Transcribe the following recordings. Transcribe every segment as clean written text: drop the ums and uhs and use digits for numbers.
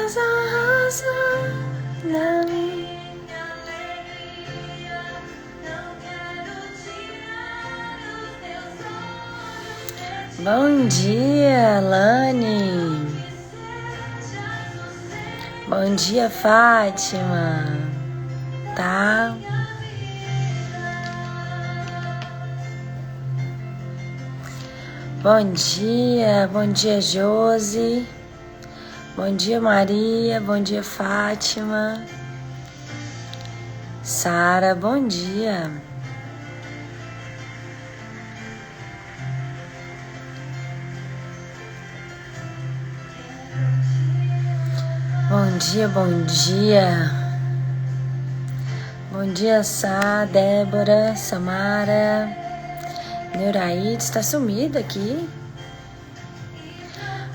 és a razão da minha alegria. Não quero tirar os teus olhos. Bom dia, Lani. Bom dia, Fátima. Tá? Bom dia, Josi. Bom dia, Maria. Bom dia, Fátima. Sara, bom dia. Bom dia, bom dia. Bom dia, Sá, Débora, Samara. Neuraíde, está sumida aqui.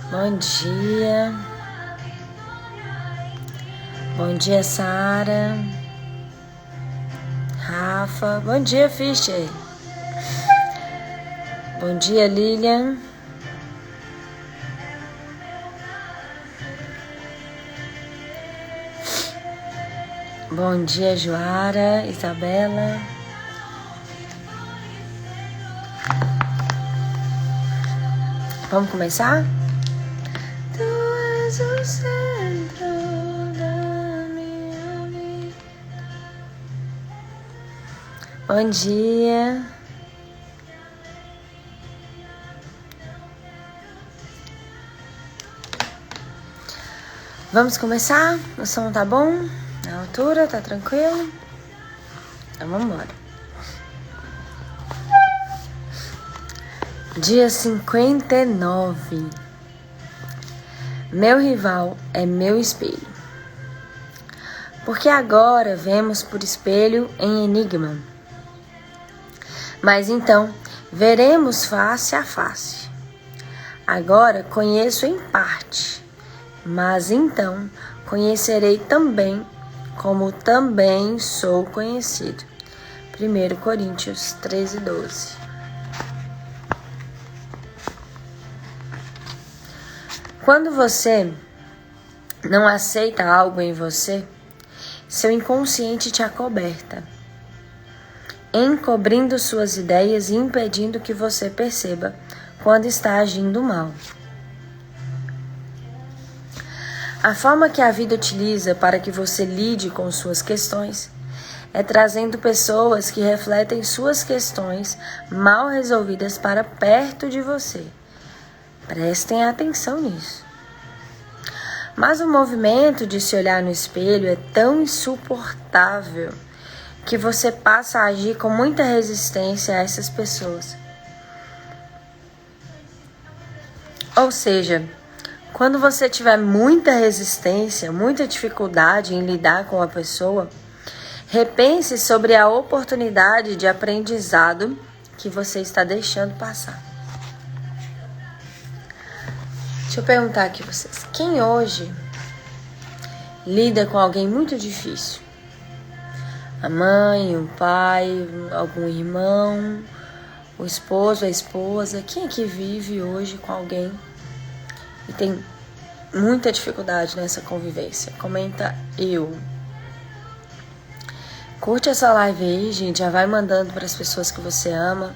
Bom dia. Bom dia, Sara. Rafa. Bom dia, Fischer. Bom dia, Lilian. Bom dia, Joara, Isabela. Vamos começar? Tu és o centro da minha vida. Bom dia. Vamos começar? O som tá bom? Na altura, tá tranquilo? Então vamos embora. Dia 59. Meu rival é meu espelho. Porque agora vemos por espelho em enigma. Mas então veremos face a face. Agora conheço em parte, mas então conhecerei também, como também sou conhecido. 1 Coríntios 13:12. Quando você não aceita algo em você, seu inconsciente te acoberta, encobrindo suas ideias e impedindo que você perceba quando está agindo mal. A forma que a vida utiliza para que você lide com suas questões é trazendo pessoas que refletem suas questões mal resolvidas para perto de você. Prestem atenção nisso. Mas o movimento de se olhar no espelho é tão insuportável que você passa a agir com muita resistência a essas pessoas. Ou seja, quando você tiver muita resistência, muita dificuldade em lidar com a pessoa, repense sobre a oportunidade de aprendizado que você está deixando passar. Deixa eu perguntar aqui a vocês. Quem hoje lida com alguém muito difícil? A mãe, o pai, algum irmão, o esposo, a esposa. Quem é que vive hoje com alguém e tem muita dificuldade nessa convivência? Comenta eu. Curte essa live aí, gente. Já vai mandando para as pessoas que você ama,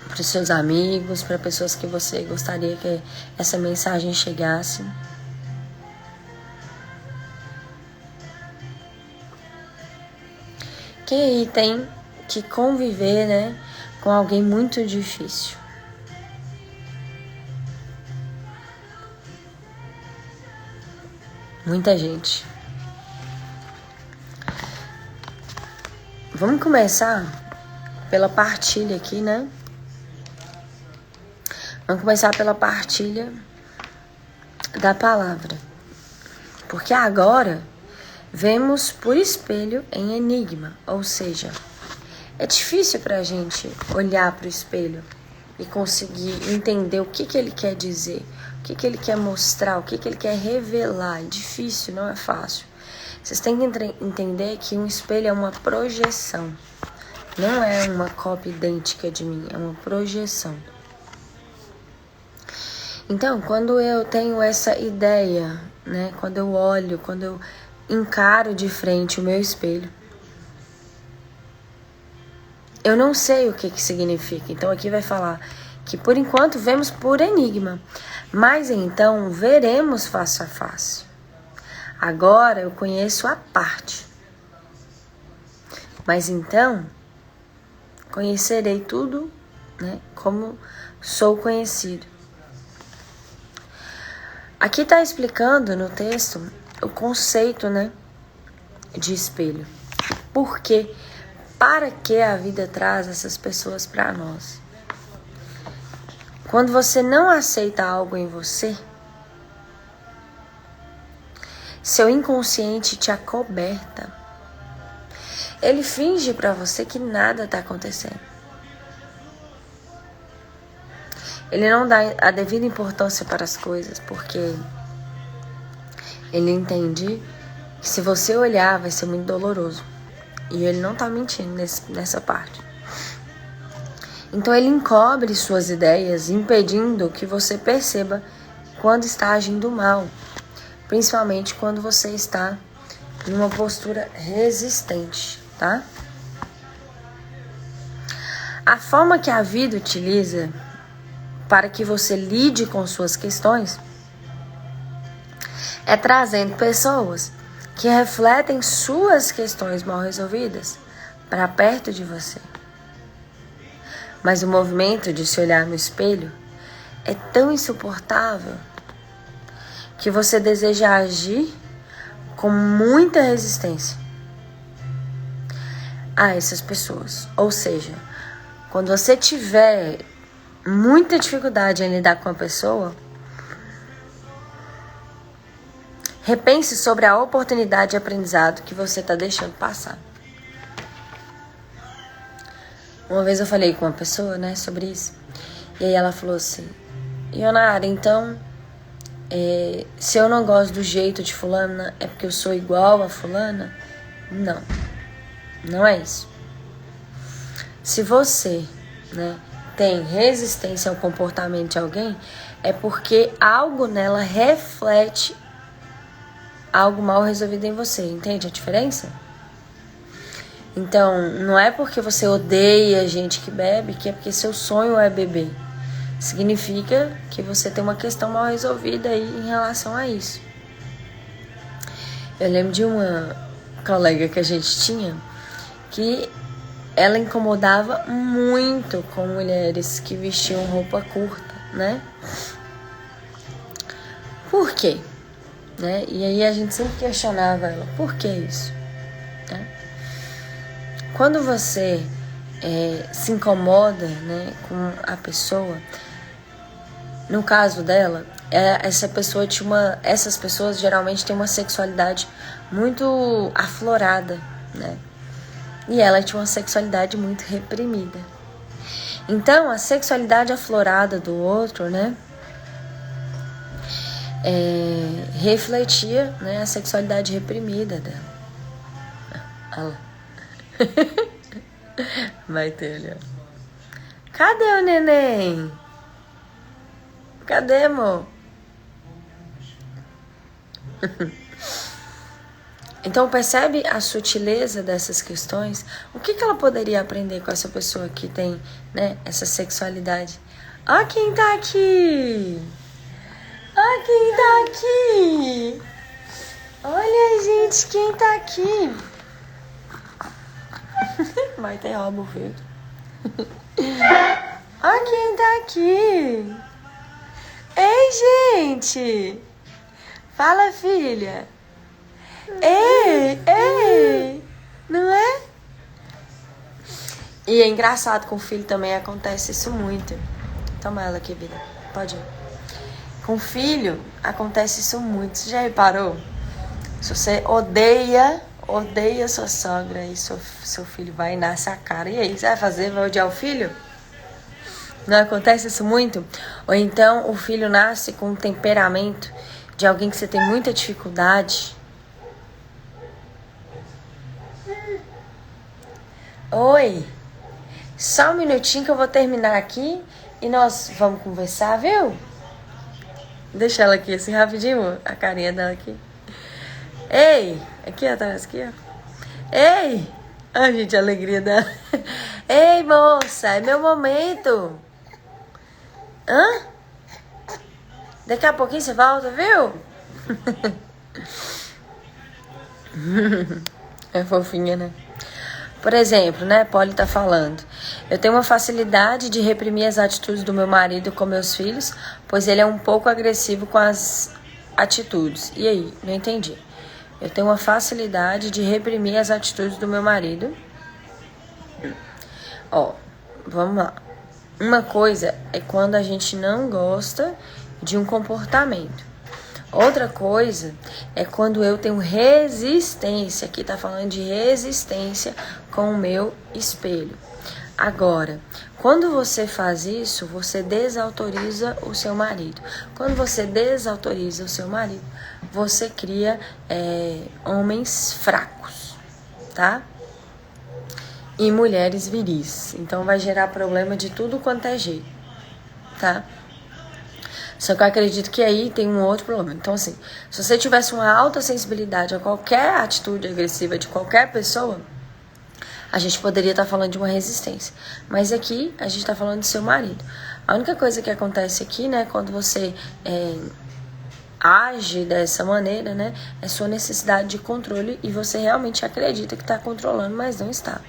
para os seus amigos, para pessoas que você gostaria que essa mensagem chegasse. Quem aí tem que conviver, né, com alguém muito difícil? Muita gente. Vamos começar pela partilha aqui, né? Vamos começar pela partilha da palavra. Porque agora vemos por espelho em enigma. Ou seja, é difícil pra gente olhar pro espelho e conseguir entender o que ele quer dizer, o que ele quer mostrar, o que ele quer revelar. É difícil, não é fácil. Vocês têm que entender que um espelho é uma projeção. Não é uma cópia idêntica de mim, é uma projeção. Então, quando eu tenho essa ideia né? Quando eu olho, quando eu encaro de frente o meu espelho. Eu não sei o que significa. Então aqui vai falar que por enquanto vemos por enigma, mas então veremos face a face. Agora eu conheço a parte, mas então conhecerei tudo, né, como sou conhecido. Aqui está explicando no texto o conceito, né, de espelho. Por quê? Para que a vida traz essas pessoas para nós? Quando você não aceita algo em você, seu inconsciente te acoberta. Ele finge para você que nada está acontecendo. Ele não dá a devida importância para as coisas, porque ele entende que se você olhar vai ser muito doloroso. E ele não está mentindo nessa parte. Então ele encobre suas ideias, impedindo que você perceba quando está agindo mal. Principalmente quando você está em uma postura resistente, tá? A forma que a vida utiliza para que você lide com suas questões é trazendo pessoas que refletem suas questões mal resolvidas para perto de você. Mas o movimento de se olhar no espelho é tão insuportável que você deseja agir com muita resistência a essas pessoas. Ou seja, quando você tiver muita dificuldade em lidar com a pessoa, repense sobre a oportunidade de aprendizado que você está deixando passar. Uma vez eu falei com uma pessoa, né, sobre isso. E aí ela falou assim: Ionara, então, se eu não gosto do jeito de fulana, é porque eu sou igual a fulana? Não, não é isso. Se você, né, tem resistência ao comportamento de alguém, é porque algo nela reflete algo mal resolvido em você. Entende a diferença? Então, não é porque você odeia gente que bebe que é porque seu sonho é beber. Significa que você tem uma questão mal resolvida aí em relação a isso. Eu lembro de uma colega que a gente tinha que ela incomodava muito com mulheres que vestiam roupa curta, né? Por quê? Né? E aí a gente sempre questionava ela, por que isso? Né? Quando você se incomoda, né, com a pessoa, no caso dela, essas pessoas geralmente têm uma sexualidade muito aflorada, né? E ela tinha uma sexualidade muito reprimida. Então, a sexualidade aflorada do outro, né, refletia, né, a sexualidade reprimida dela. Olha lá. Vai ter, olha. Cadê o neném? Cadê, amor? Então percebe a sutileza dessas questões? O que ela poderia aprender com essa pessoa que tem, né, essa sexualidade? Ó quem tá aqui! Ó quem tá aqui! Olha, gente, quem tá aqui? Vai ter roubo feito. Ó quem tá aqui! Ei, gente! Fala, filha! Ei! Não é? E é engraçado, com o filho também acontece isso muito. Toma ela aqui, vida. Pode ir. Com o filho acontece isso muito. Você já reparou? Se você odeia sua sogra e seu filho vai e nasce a cara. E aí, você vai fazer? Vai odiar o filho? Não acontece isso muito? Ou então o filho nasce com um temperamento de alguém que você tem muita dificuldade. Oi, só um minutinho que eu vou terminar aqui e nós vamos conversar, viu? Deixa ela aqui assim rapidinho, a carinha dela aqui. Ei! Aqui atrás, aqui, ó. Ei! Ai, gente, a alegria dela. Ei, moça, é meu momento. Hã? Daqui a pouquinho você volta, viu? É fofinha, né? Por exemplo, né, Polly tá falando. Eu tenho uma facilidade de reprimir as atitudes do meu marido com meus filhos, pois ele é um pouco agressivo com as atitudes. E aí? Não entendi. Eu tenho uma facilidade de reprimir as atitudes do meu marido. Ó, vamos lá. Uma coisa é quando a gente não gosta de um comportamento. Outra coisa é quando eu tenho resistência, aqui tá falando de resistência com o meu espelho. Agora, quando você faz isso, você desautoriza o seu marido. Quando você desautoriza o seu marido, você cria homens fracos, tá? E mulheres viris. Então vai gerar problema de tudo quanto é jeito, tá? Só que eu acredito que aí tem um outro problema. Então, assim, se você tivesse uma alta sensibilidade a qualquer atitude agressiva de qualquer pessoa, a gente poderia estar falando de uma resistência. Mas aqui, a gente está falando do seu marido. A única coisa que acontece aqui, né, quando você age dessa maneira, né, é sua necessidade de controle e você realmente acredita que está controlando, mas não está.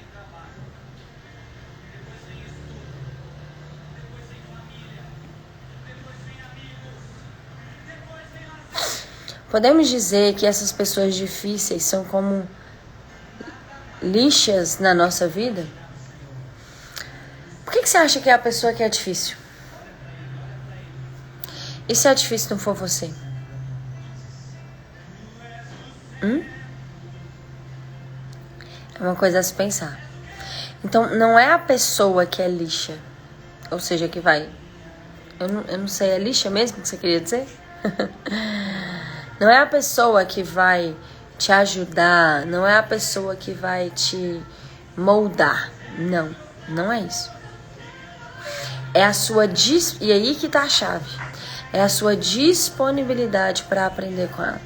Podemos dizer que essas pessoas difíceis são como lixas na nossa vida? Por que você acha que é a pessoa que é difícil? E se é difícil não for você? É uma coisa a se pensar. Então, não é a pessoa que é lixa. Ou seja, que vai... Eu não sei, é lixa mesmo que você queria dizer? Não é a pessoa que vai te ajudar, não é a pessoa que vai te moldar. Não, não é isso. É a sua... E aí que tá a chave. É a sua disponibilidade para aprender com ela.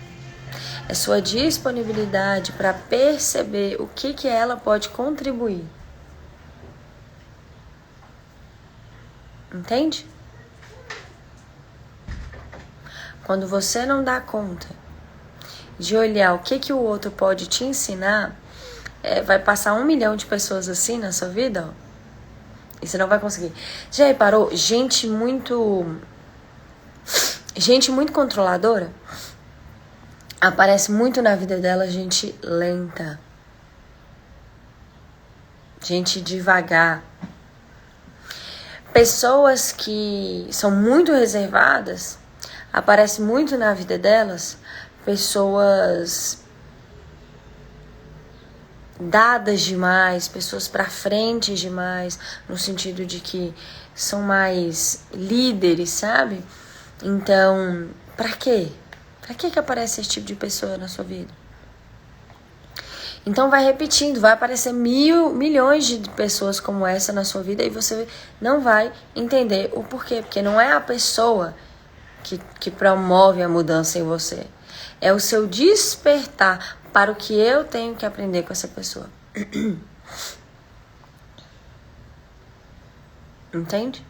É a sua disponibilidade para perceber o que ela pode contribuir. Entende? Quando você não dá conta de olhar o que o outro pode te ensinar, vai passar 1 milhão de pessoas assim na sua vida, ó, e você não vai conseguir. Já reparou? Gente muito controladora, aparece muito na vida dela gente lenta, gente devagar. Pessoas que são muito reservadas, aparece muito na vida delas pessoas dadas demais, pessoas pra frente demais, no sentido de que são mais líderes, sabe? Então, pra quê? Pra que aparece esse tipo de pessoa na sua vida? Então vai repetindo, vai aparecer milhões de pessoas como essa na sua vida e você não vai entender o porquê, porque não é a pessoa que promove a mudança em você. É o seu despertar para o que eu tenho que aprender com essa pessoa. Entende?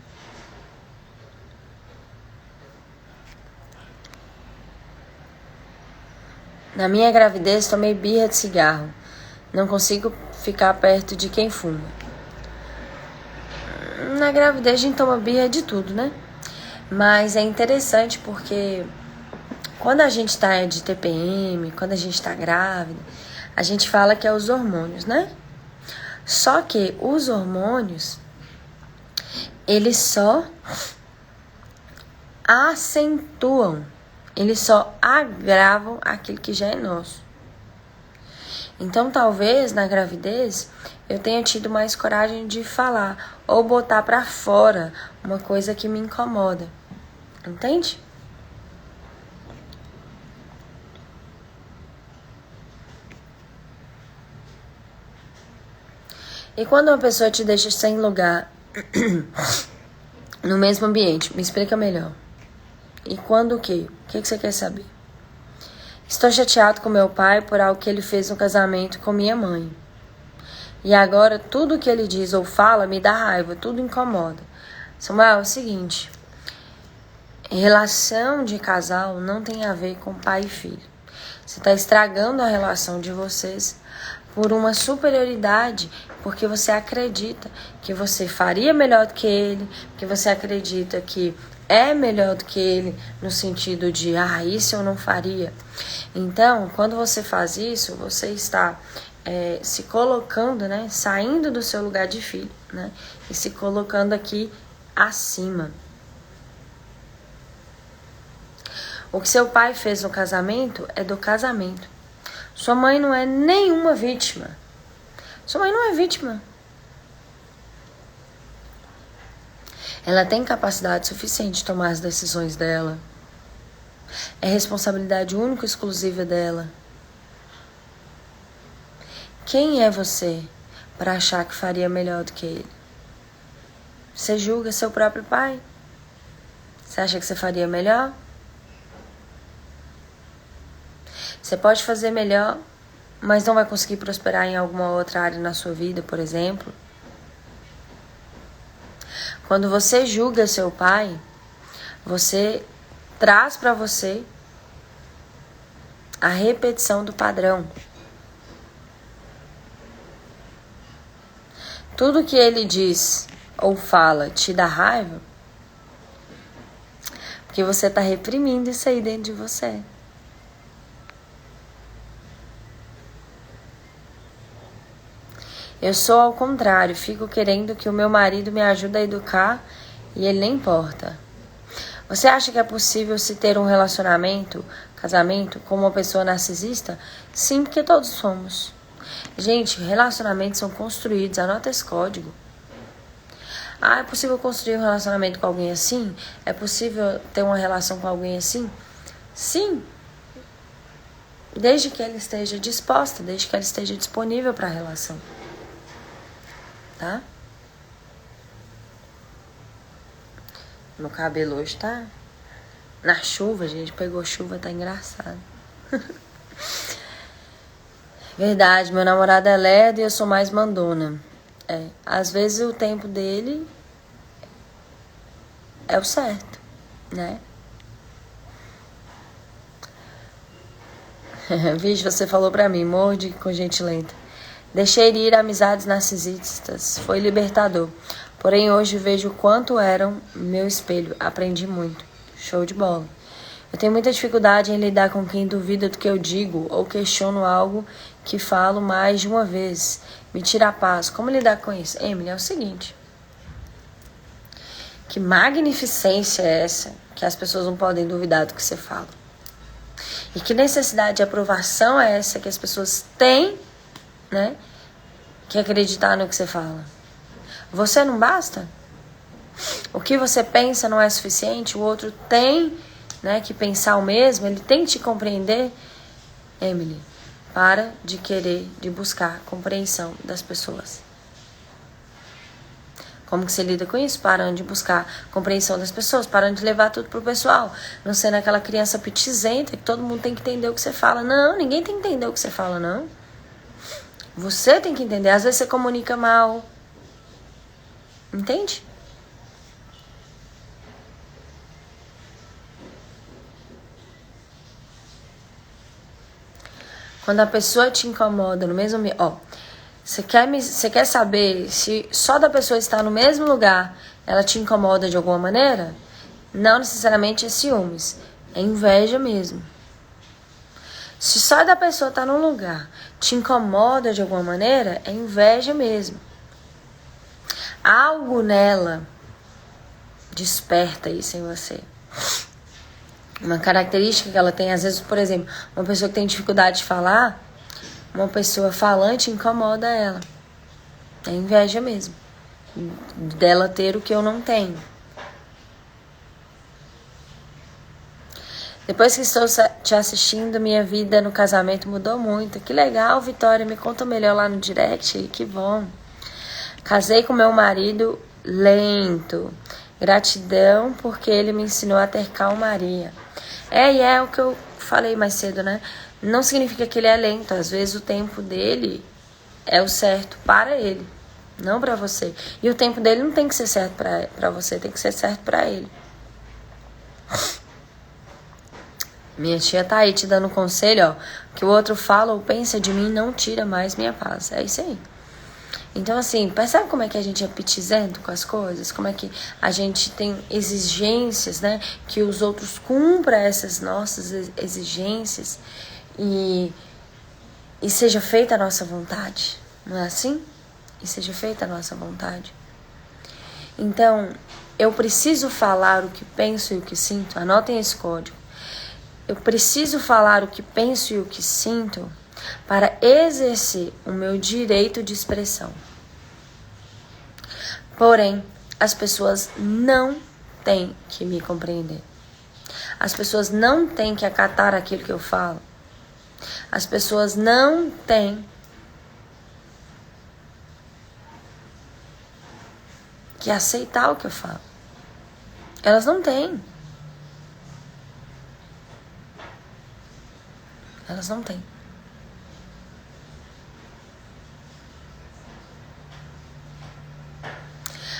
Na minha gravidez, tomei birra de cigarro. Não consigo ficar perto de quem fuma. Na gravidez, a gente toma birra de tudo, né? Mas é interessante porque quando a gente tá de TPM, quando a gente tá grávida, a gente fala que é os hormônios, né? Só que os hormônios, eles só acentuam, eles só agravam aquilo que já é nosso. Então, talvez na gravidez eu tenha tido mais coragem de falar ou botar pra fora uma coisa que me incomoda. Entende? E quando uma pessoa te deixa sem lugar no mesmo ambiente, me explica melhor. E quando o quê? O que você quer saber? Estou chateado com meu pai por algo que ele fez no casamento com minha mãe. E agora tudo que ele diz ou fala me dá raiva, tudo incomoda. Samuel, é o seguinte, relação de casal não tem a ver com pai e filho. Você está estragando a relação de vocês por uma superioridade, porque você acredita que você faria melhor do que ele, que você acredita que é melhor do que ele, no sentido de, isso eu não faria. Então, quando você faz isso, você está se colocando, né, saindo do seu lugar de filho, né, e se colocando aqui acima. O que seu pai fez no casamento é do casamento. Sua mãe não é nenhuma vítima. Sua mãe não é vítima. Ela tem capacidade suficiente de tomar as decisões dela. É responsabilidade única e exclusiva dela. Quem é você para achar que faria melhor do que ele? Você julga seu próprio pai? Você acha que você faria melhor? Você pode fazer melhor, mas não vai conseguir prosperar em alguma outra área na sua vida, por exemplo. Quando você julga seu pai, você traz para você a repetição do padrão. Tudo que ele diz ou fala te dá raiva, porque você está reprimindo isso aí dentro de você. Eu sou ao contrário, fico querendo que o meu marido me ajude a educar e ele nem importa. Você acha que é possível se ter um relacionamento, casamento, com uma pessoa narcisista? Sim, porque todos somos. Gente, relacionamentos são construídos, anota esse código. É possível construir um relacionamento com alguém assim? É possível ter uma relação com alguém assim? Sim. Desde que ela esteja disposta, desde que ela esteja disponível para a relação. Tá? Meu cabelo hoje tá na chuva, gente. Pegou chuva, tá engraçado. Verdade, meu namorado é lerdo e eu sou mais mandona. Às vezes o tempo dele é o certo, né? Vixe, você falou pra mim, morde com gente lenta. Deixei ir amizades narcisistas, foi libertador. Porém, hoje vejo o quanto eram meu espelho. Aprendi muito. Show de bola. Eu tenho muita dificuldade em lidar com quem duvida do que eu digo ou questiono algo que falo mais de uma vez. Me tira a paz. Como lidar com isso? Emily, é o seguinte. Que magnificência é essa que as pessoas não podem duvidar do que você fala? E que necessidade de aprovação é essa que as pessoas têm, né, que acreditar no que você fala? Você não basta? O que você pensa não é suficiente? O outro tem, né, que pensar o mesmo? Ele tem que te compreender? Emily, para de querer, de buscar compreensão das pessoas. Como que você lida com isso? Parando de buscar compreensão das pessoas, parando de levar tudo pro pessoal. Não sendo aquela criança pitizenta que todo mundo tem que entender o que você fala. Não, ninguém tem que entender o que você fala, não. Você tem que entender. Às vezes você comunica mal. Entende? Quando a pessoa te incomoda no mesmo... Você quer saber se só da pessoa estar no mesmo lugar ela te incomoda de alguma maneira? Não necessariamente é ciúmes. É inveja mesmo. Se só da pessoa estar num lugar te incomoda de alguma maneira, é inveja mesmo. Algo nela desperta isso em você. Uma característica que ela tem, às vezes, por exemplo, uma pessoa que tem dificuldade de falar, uma pessoa falante incomoda ela. É inveja mesmo. Dela ter o que eu não tenho. Depois que estou te assistindo, minha vida no casamento mudou muito. Que legal, Vitória. Me conta melhor lá no direct. Que bom. Casei com meu marido lento. Gratidão porque ele me ensinou a ter calmaria. E é o que eu falei mais cedo, né? Não significa que ele é lento. Às vezes o tempo dele é o certo para ele, não para você. E o tempo dele não tem que ser certo para você, tem que ser certo para ele. Minha tia tá aí te dando conselho, ó. Que o outro fala ou pensa de mim não tira mais minha paz. É isso aí. Então, assim, percebe como é que a gente é pitizento com as coisas? Como é que a gente tem exigências, né? Que os outros cumpram essas nossas exigências e seja feita a nossa vontade. Não é assim? E seja feita a nossa vontade. Então, eu preciso falar o que penso e o que sinto. Anotem esse código. Eu preciso falar o que penso e o que sinto para exercer o meu direito de expressão. Porém, as pessoas não têm que me compreender. As pessoas não têm que acatar aquilo que eu falo. As pessoas não têm que aceitar o que eu falo. Elas não têm. Elas não têm.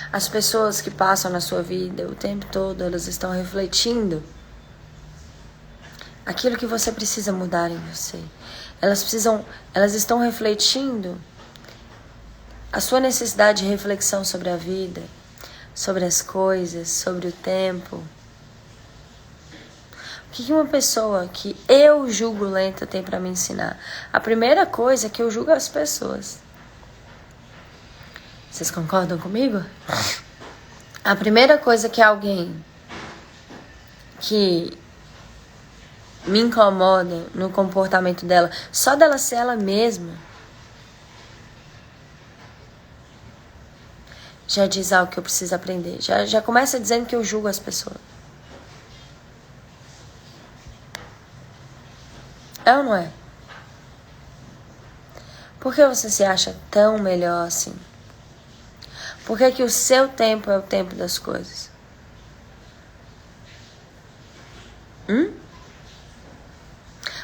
As pessoas que passam na sua vida o tempo todo, elas estão refletindo aquilo que você precisa mudar em você. Elas estão refletindo a sua necessidade de reflexão sobre a vida, sobre as coisas, sobre o tempo. O que uma pessoa que eu julgo lenta tem para me ensinar? A primeira coisa é que eu julgo as pessoas. Vocês concordam comigo? A primeira coisa que alguém que me incomoda no comportamento dela, só dela ser ela mesma, já diz algo que eu preciso aprender. Já começa dizendo que eu julgo as pessoas. É ou não é? Por que você se acha tão melhor assim? Por que o seu tempo é o tempo das coisas?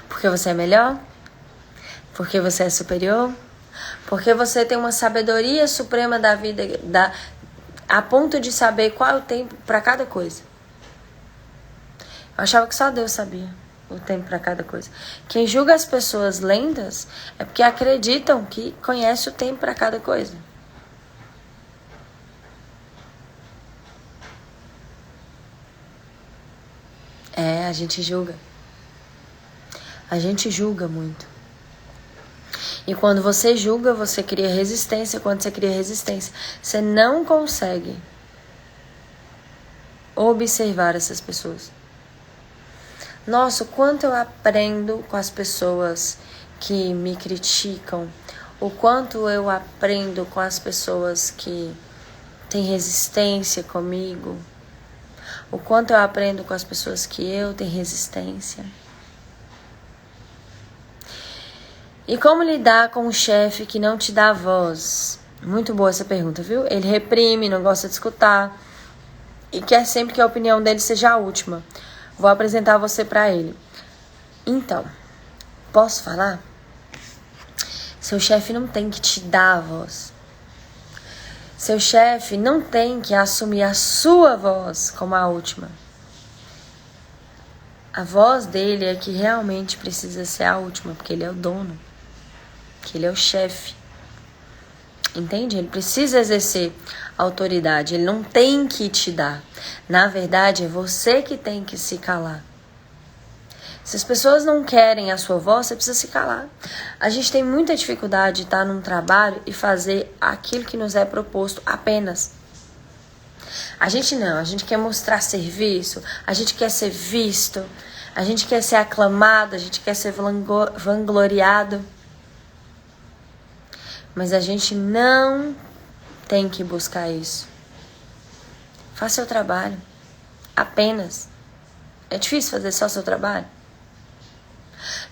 Porque você é melhor? Porque você é superior? Porque você tem uma sabedoria suprema da vida, a ponto de saber qual é o tempo para cada coisa. Eu achava que só Deus sabia o tempo para cada coisa. Quem julga as pessoas lentas é porque acreditam que conhece o tempo para cada coisa. A gente julga. A gente julga muito. E quando você julga, você cria resistência. Quando você cria resistência, você não consegue observar essas pessoas. Nossa, o quanto eu aprendo com as pessoas que me criticam. O quanto eu aprendo com as pessoas que têm resistência comigo. O quanto eu aprendo com as pessoas que eu tenho resistência. E como lidar com um chefe que não te dá voz? Muito boa essa pergunta, viu? Ele reprime, não gosta de escutar e quer sempre que a opinião dele seja a última. Vou apresentar você para ele. Então, posso falar? Seu chefe não tem que te dar a voz. Seu chefe não tem que assumir a sua voz como a última. A voz dele é que realmente precisa ser a última, porque ele é o dono, que ele é o chefe. Entende? Ele precisa exercer autoridade, ele não tem que te dar. Na verdade, é você que tem que se calar. Se as pessoas não querem a sua voz, você precisa se calar. A gente tem muita dificuldade de estar num trabalho e fazer aquilo que nos é proposto apenas. A gente não, a gente quer mostrar serviço, a gente quer ser visto, a gente quer ser aclamado, a gente quer ser vangloriado. Mas a gente não tem que buscar isso. Faça seu trabalho. Apenas. É difícil fazer só seu trabalho?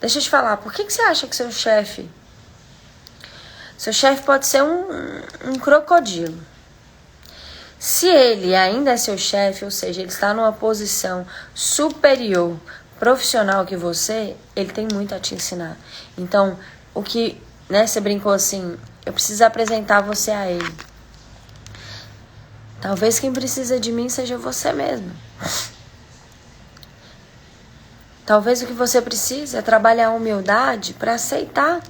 Deixa eu te falar, por que você acha que seu chefe pode ser um crocodilo? Se ele ainda é seu chefe, ou seja, ele está numa posição superior profissional que você, ele tem muito a te ensinar. Então, o que, né, você brincou assim, eu preciso apresentar você a ele. Talvez quem precisa de mim seja você mesmo. Talvez o que você precisa é trabalhar a humildade para aceitar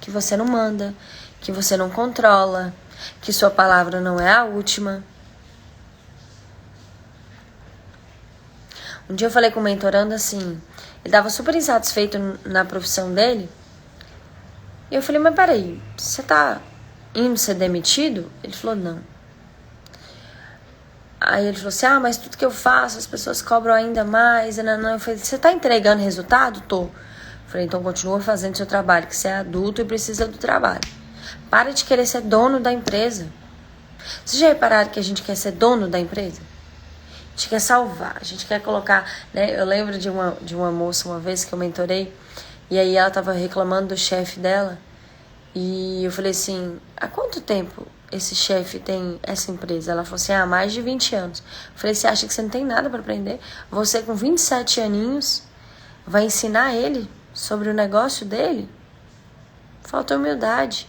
que você não manda, que você não controla, que sua palavra não é a última. Um dia eu falei com o mentorando assim, ele estava super insatisfeito na profissão dele. E eu falei, mas peraí, você tá indo ser demitido? Ele falou, não. Aí ele falou assim, mas tudo que eu faço, as pessoas cobram ainda mais. Eu falei, você tá entregando resultado? Tô. Eu falei, então continua fazendo seu trabalho, que você é adulto e precisa do trabalho. Para de querer ser dono da empresa. Vocês já repararam que a gente quer ser dono da empresa? A gente quer salvar, a gente quer colocar, né? Eu lembro de uma moça uma vez que eu mentorei, e aí ela tava reclamando do chefe dela, e eu falei assim, há quanto tempo esse chefe tem essa empresa? Ela falou assim, há mais de 20 anos. Eu falei, você acha que você não tem nada para aprender? Você com 27 aninhos vai ensinar ele sobre o negócio dele? Falta humildade.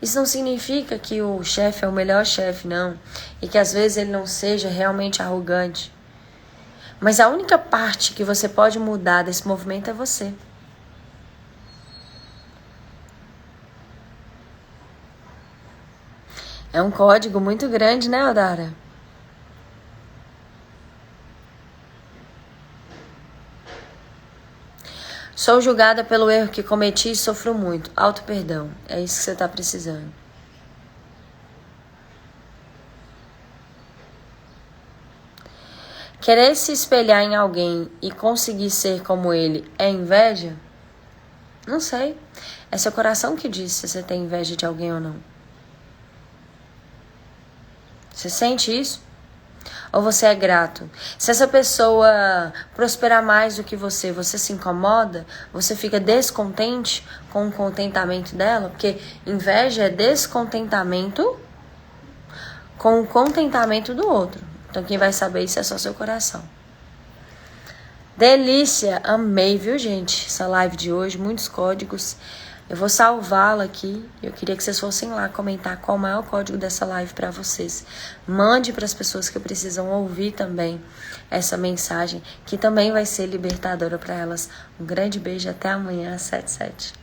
Isso não significa que o chefe é o melhor chefe, não. E que às vezes ele não seja realmente arrogante. Mas a única parte que você pode mudar desse movimento é você. É um código muito grande, né, Odara? Sou julgada pelo erro que cometi e sofro muito. Auto-perdão. É isso que você está precisando. Querer se espelhar em alguém e conseguir ser como ele é inveja? Não sei. É seu coração que diz se você tem inveja de alguém ou não. Você sente isso? Ou você é grato? Se essa pessoa prosperar mais do que você se incomoda, você fica descontente com o contentamento dela, porque inveja é descontentamento com o contentamento do outro. Então quem vai saber isso é só seu coração. Delícia! Amei, viu, gente? Essa live de hoje, muitos códigos. Eu vou salvá-la aqui. Eu queria que vocês fossem lá comentar qual é o código dessa live para vocês. Mande para as pessoas que precisam ouvir também essa mensagem, que também vai ser libertadora para elas. Um grande beijo, até amanhã às 7h07.